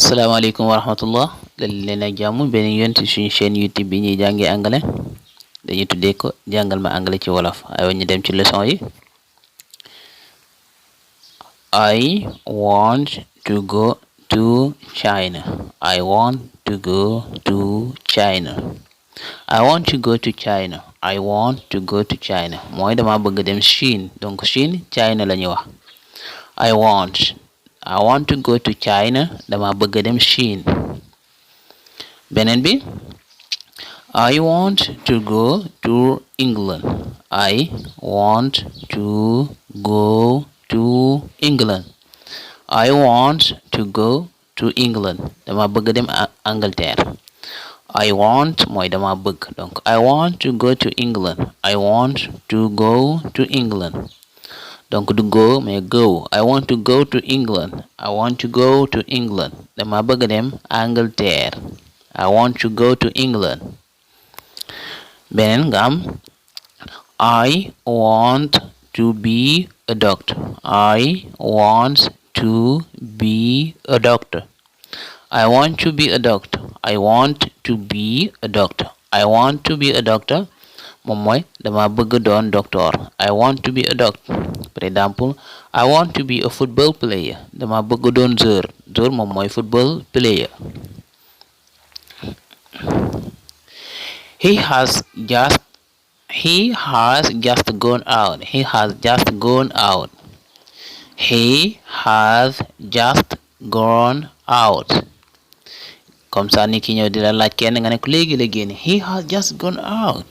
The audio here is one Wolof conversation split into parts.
Assalamualaikum warahmatullah dal leen ak jàmm benn yoon ci suñu chaîne YouTube bi ñuy jàngee anglais dañu tuddee ko jàngal ma anglais ci wolof aywa ñu dem ci leçon yi. I want to go to China. I want to go to China. I want to go to China. I want to go to China mooy dama bëgg dem Chine donc Chine China la ñuy wax. I want to go to China dama bëgg dem Chine. beneen bi I want to go to England. I want to go to England. I want to go to England dama bëgg dem Angleterre. I want mooy dama bëgg donc I want to go to England. I want to go to England. donc du go mais go. I want to go to England. I want to go to England dama bëgg dem Angleterre. I want to go to England. beneen nga am I want to be a doctor. I want to be a doctor. I want to be a doctor. I want to be a doctor. I want to be a doctor moom mooy dama bëgg doon docteur. I want to be a doctor. For example, I want to be a football player. dama bëgg doon joueur moom mooy football player. He has just gone out. He has just gone out. He has just gone out. comme ça ni ki ñëw di la laaj kenn nga ne ko léegi la génn. He has just gone out.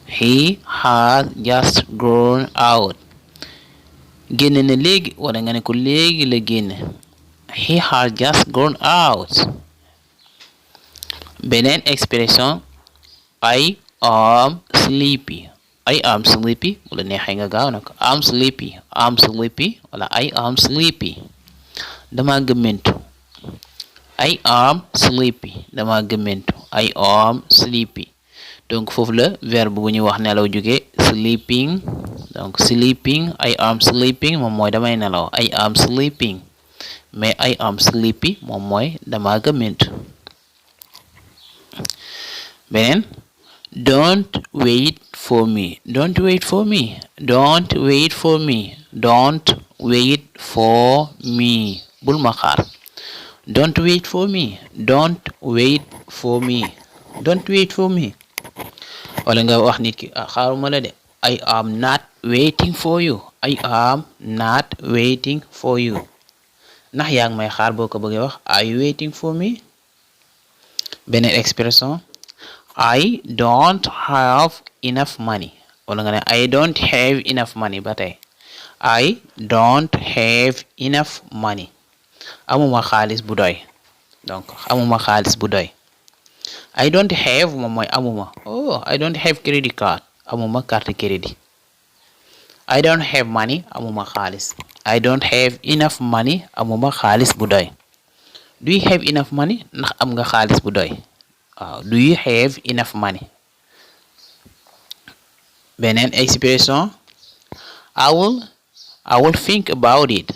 He has just gone out. génn na léegi wala nga ne ko léegi la génn. He has just gone out. beneen expression I am sleepy. I am sleepy wala neexee nga gaaw nag I'm sleepy. I'm sleepy wala I am sleepy dama gëmmentu. I am sleepy dama gëmmentu. I am sleepy donc foofu la verbe bu ñuy wax nelaw jóge sleeping. donc sleeping I am sleeping moom mooy damay nelaw. I am sleeping mais I am sleepy moom mooy dama gëmmentu. beneen don't wait for me. Don't wait for me. Don't wait for me. Don't wait for me bul ma xaar. Don't wait for me. Don't wait for me. Don't wait for me wala nga wax nit ki xaaruma la de. I am not waiting for you. I am not waiting for you ndax yaa ngi may xaar boo ko bëggee wax are you waiting for me. beneen expression I don't have enough money wala nga ne I don't have enough money ba tey. I don't have enough money amuma xaalis bu doy donc amuma xaalis bu doy. I don't have moom mooy amuma. I don't have credit card amuma carte crédit. I don't have money amuma xaalis. I don't have enough money amuma xaalis bu doy. Do you have enough money ndax am nga xaalis bu doy. Do you have enough money. beneen expression I will think about it.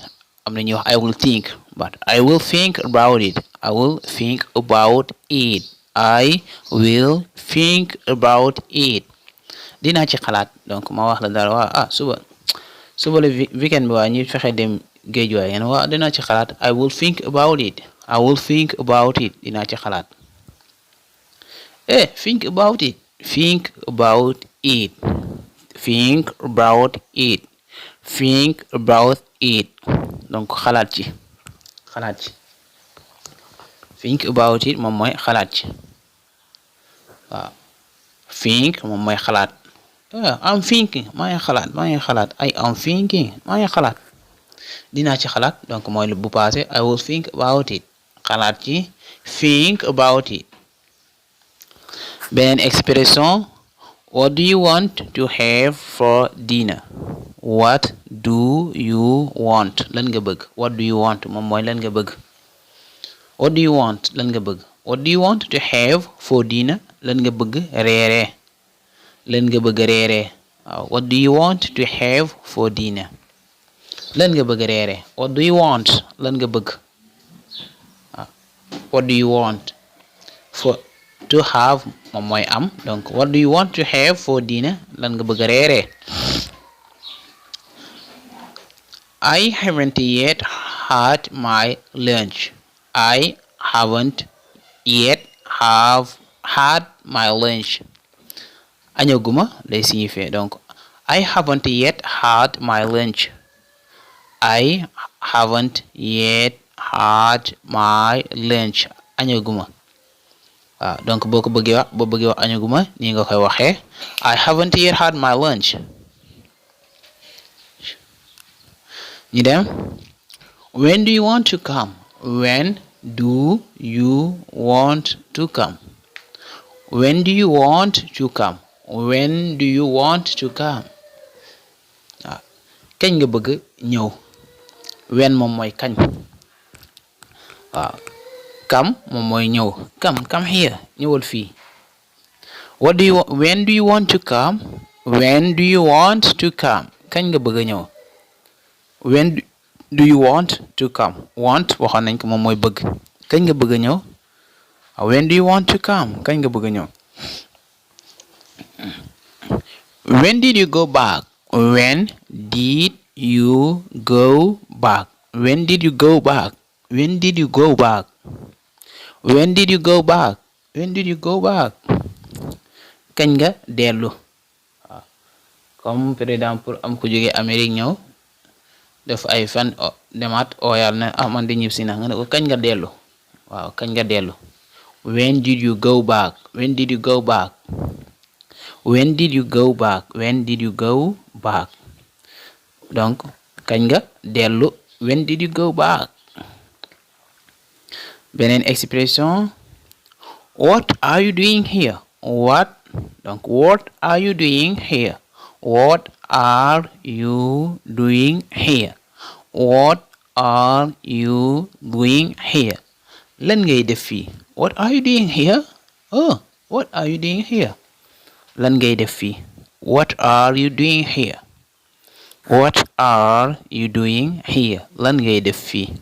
am na ñuy wax I will think but I will think about it. I will think about it. I will think about it dinaa ci xalaat. donc ma wax la dara waa suba la weekend bi waa ñu fexe dem géej waay ngeen waa dinaa ci xalaat. I will think about it. I will think about it dinaa ci xalaat. Think about it. Think about it. Think about it. Think about it donc xalaat ci. think about it moom mooy xalaat ci. waaw think moom mooy xalaat. I'm thinking maa ngi xalaat. I am thinking maa ngi xalaat. dinaa ci xalaat donc mooy lu bu passé I will think about it xalaat ci. think about it. beneen expression what do you want to have for dinner. What do you want lan nga bëgg. What do you want moom mooy lan nga bëgg. What do you want lan nga bëgg. What do you want to have for dinner lan nga bëgg reere. lan nga bëgg reere. What do you want to have for dinner lan nga bëgg reere. What do you want lan nga bëgg. what do you want for to have moom mooy am. Donc what do you want to have for dinner, lan nga bëgg a reere. I haven't yet had my lunch. I haven't yet have had my lunch. Añaguma lay signifier. Donc I haven't yet had my lunch. I haven't yet had my lunch. Añaguma. waaw donc boo bëggee wax añaguma nii nga koy waxee I haven't yet had my lunch. ñu dem. When do you want to come? When do you want to come? When do you want to come? When do you want to come? waaw kañ nga bëgg ñëw. When moom mooy kañ. waaw come moom mooy ñëw. Come here, ñëwal fii. When do you want to come? When do you want to come? kañ nga bëgg a ñëw. When do you want to come? Want waxoon nañ ko moom mooy bëgg. kañ nga bëgg a ñëw. When do you want to come? kañ nga bëgg a ñëw. When did you go back? When did you go back? When did you go back? When did you go back? When did you go back? When did you go back? kañ nga dellu. waaw comme par exemple am ku jógee Amérique ñëw def ay fan demaat ooyal ne man de ñibbisi na nga ne ko kañ nga dellu. waaw kañ nga dellu. When did you go back? When did you go back? When did you go back? When did you go back? donc kañ nga dellu. When did you go back? beneen expression. What are you doing here? What are you doing here? What are you doing here? What are you doing here? lan ngay def fii. What are you doing here? Oh, what are you doing here? lan ngay def fii. What are you doing here? What are you doing here? lan ngay def fii.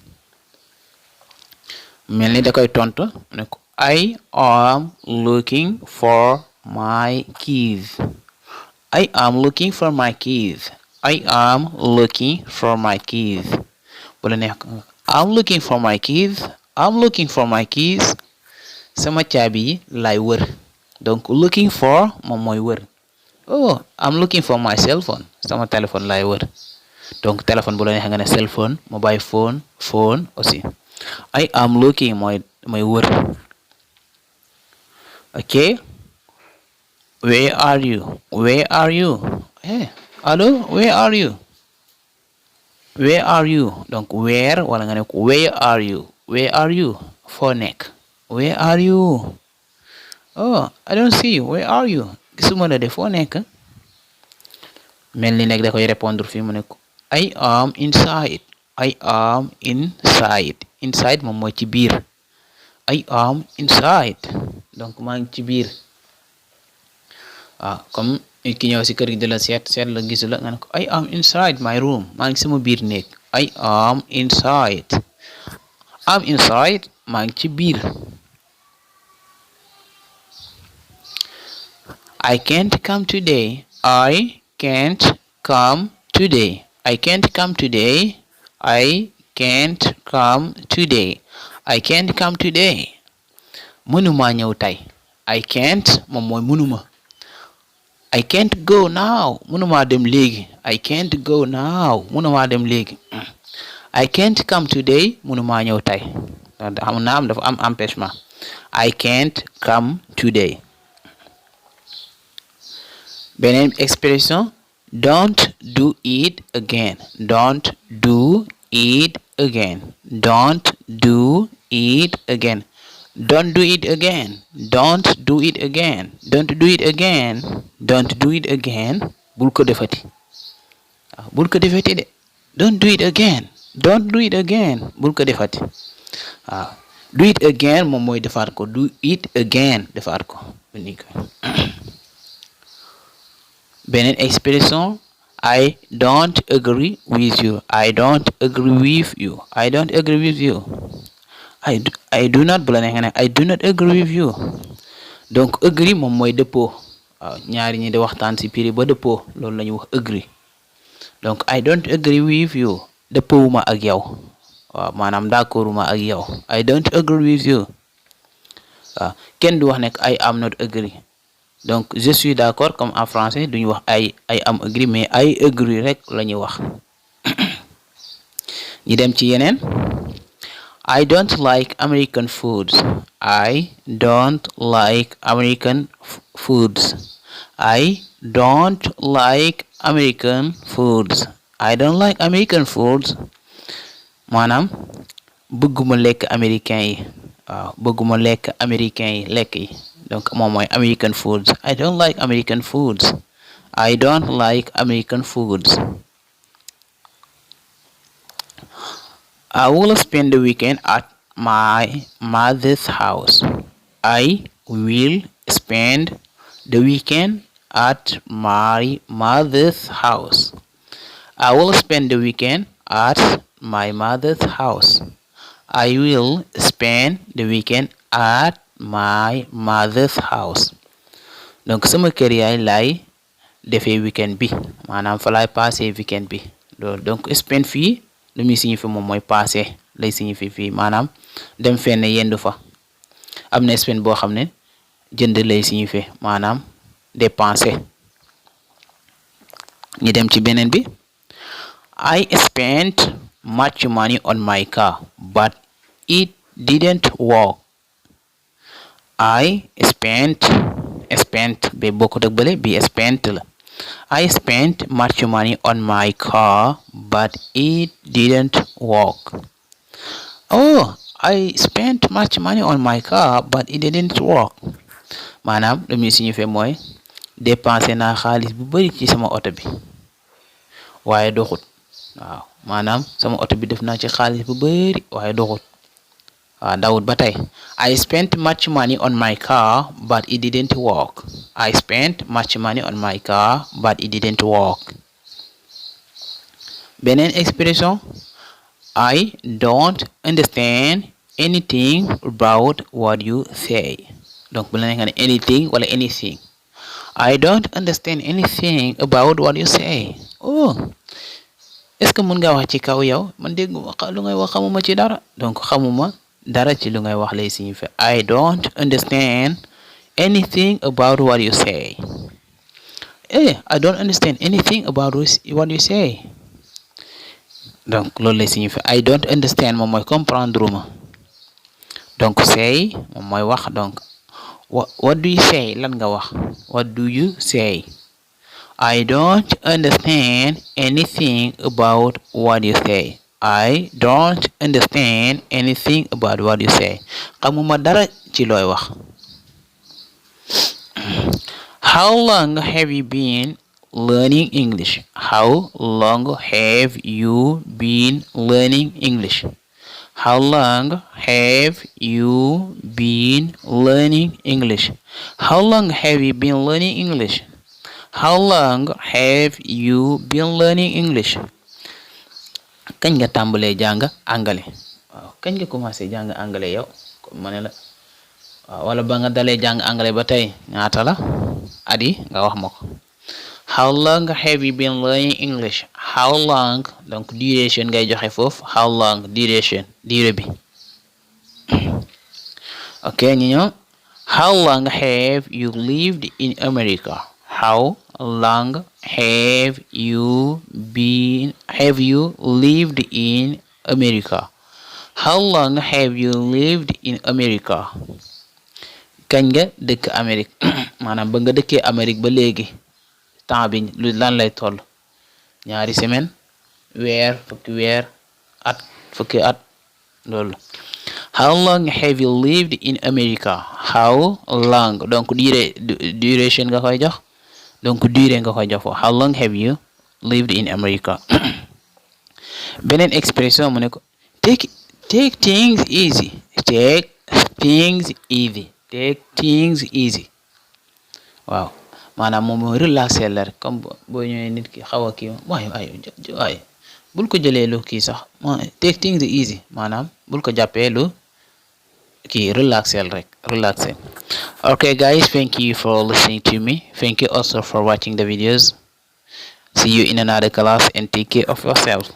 mel ni da koy tontu ne ko I am looking for my keys. I am looking for my keys. I am looking for my keys. bu la neex I'm looking for my keys. I'm looking for my keys. sama caabi yi lay wër. donc looking for moom mooy wër. Oh, I'm looking for my cell phone. sama téléphone lay wër. donc téléphone bu la neex nga ne cell phone, mobile phone, phone aussi. I am looking mooy wër. Okay. Where are you? Where are you? Hey, allo, where are you? Where are you? donc where wala nga ne ko where are you? Where are you? foo nekk. Where are you? Oh, I don't see you. Where are you? gisuma la de foo nekk. mel ni nekk da koy répondre fii mu ne ko I am inside. I am inside. Inside moom mooy ci biir. I am inside. donc maa ngi ci biir. waaw comme nit ki ñëw si kër gi di la seet la gisu la nga ne ko I am inside my room. maa ngi sama biir néeg. I am inside. I'm inside. maa ngi ci biir. I can't come today. I can't come today. I can't come today. I can't come today. I can't come today. mënuma ñëw tey. I can't moom mooy mënuma. I can't go now. mënuma dem léegi. I can't go now. mënuma dem léegi. I can't come today. mënuma ñëw tey. xam naa dafa am empêchement. I can't come today. beneen expression. Don't do it again. Don't do it again. Don't do it again. Don't do it again. Don't do it again. Don't do it again. Don't do it again. bul ko defati. waaw bul ko defati de. Don't do it again. Don't do it again. bul ko defati. waaw do it again moom mooy defaat ko. Do it again defaat ko. beneen expression. I don't agree with you. I don't agree with you. I don't agree with you. I do not bu la neex nga ne I do not agree with you. Donc agree moom mooy dëppoo. waaw ñaari ñi di waxtaan ci prix ba dëppoo loolu la ñuy wax agree. donc I don't agree with you dëppoowuma ak yow. waaw maanaam d'accorduma ak yow. I don't agree with you. waaw kenn du wax nekk I am not agree. donc je suis d'accord comme en français duñu wax I am agree mais I agree rek la ñuy wax. ñi dem ci yeneen. I don't like American foods. I don't like American foods. I don't like American foods. I don't like American foods. maanaam bëgguma lekk américain yi. waaw bëgguma lekk américain yi lekk yi. donc moom mooy American foods. I don't like American foods. I don't like American foods. I will spend the weekend at my mother's house. I will spend the weekend at my mother's house. I will spend the weekend at my mother's house. I will spend the weekend at my mother's house. donc sama kër yaay laay defee weekend bi maanaam fa laay passé weekend bi loolu donc spend fii lu muy signifie moom mooy passé lay signifie fii maanaam dem fenn yendu fa. am na spend boo xam ne jënd lay signifie maanaam dépenser. ñi dem ci beneen bi. I spent much money on my car but it didn't work. I spent ba bokkut ak bële bi spent la. I spent much money on my car but it didn't work. Oh, I spent much money on my car but it didn't work. maanaam lu muy signifie mooy dépensé naa xaalis bu bari ci sama oto bi waaye doxut. waaw maanaam sama oto bi def naa ci xaalis bu bari waaye doxut. waaw dawut ba tey. I spent much money on my car but it didn't work. I spent much money on my car but it didn't work. beneen expression. I don't understand anything about what you say. donc bu la neexee nga ne anything wala anything. I don't understand anything about what you say. oh est-ce que mën nga wax ci kaw yow man dégg lu ngay wax xamuma ci dara. donc xamuma dara ci lu ngay wax lay signifier I don't understand anything about what you say. I don't understand anything about what you say. donc loolu lay signifier I don't understand moom mooy comprendre ma. donc say moom mooy wax. donc what do you say lan nga wax. what do you say. I don't understand anything about what you say. I don't understand anything about what you say. xamuma dara ci looy wax. How long have you been learning English? How long have you been learning English? How long have you been learning English? How long have you been learning English? How long have you been learning English? kañ nga tàmbalee jàng anglais. waaw kañ nga commencé jàng anglais yow comme ma ne la waaw wala ba nga dalee jàng anglais ba tey ñaata la at yi nga wax ma ko. How long have you been learning English? How long donc duration ngay joxe foofu. How long duration durée bi. ok ñu ñëw. How long have you lived in America? How long have you lived in America? How long have you lived in America? kañ nga dëkk Amérique maanaam ba nga dëkkee Amérique ba léegi temps bi lu lan lay toll. ñaari semaine weer at fukki at loolu. How long have you lived in America? How long donc duration nga koy jox. donc durée nga koy jox foofu. How long have you lived in America? beneen expression mu ne ko take things easy. Take things easy. Take things easy. waaw maanaam moom mooy relaxer la rek comme boo ñëwee nit ki xaw a kii waaye bul ko jëlee lu kii sax take things easy maanaam bul ko jàppee lu kii relaxel rek relaxel. Okay guys, thank you for listening to me. Thank you also for watching the videos. See you in another class and take care of yourself.